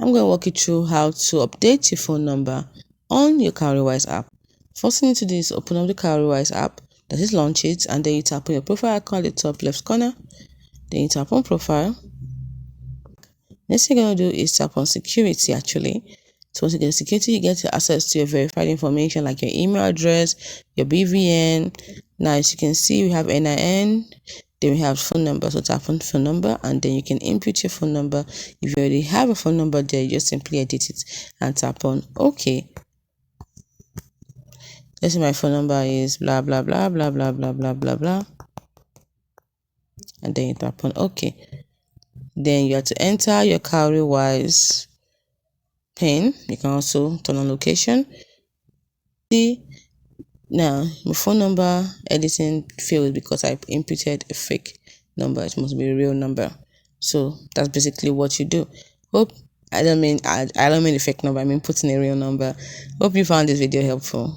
I'm going to walk you through how to update your phone number on your Cowrywise app. First thing you need to do is open up the Cowrywise app, that is launch it, and then you tap on your profile icon at the top left corner. Then you tap on profile. Next thing you're going to do is tap on security actually. So once you get security, you get access to your verified information like your email address, your BVN. Now as you can see, we have NIN, then we have phone number. So tap on phone number and then you can input your phone number. If you already have a phone number there, you just simply edit it and tap on OK. Let's say my phone number is blah blah blah blah blah blah blah blah blah. And then you tap on OK. Then you have to enter your Cowrywise PIN. You can also turn on location. See, now my phone number editing failed because I inputted a fake number. It must be a real number. So that's basically what you do. I don't mean a fake number. I mean putting a real number. Hope you found this video helpful.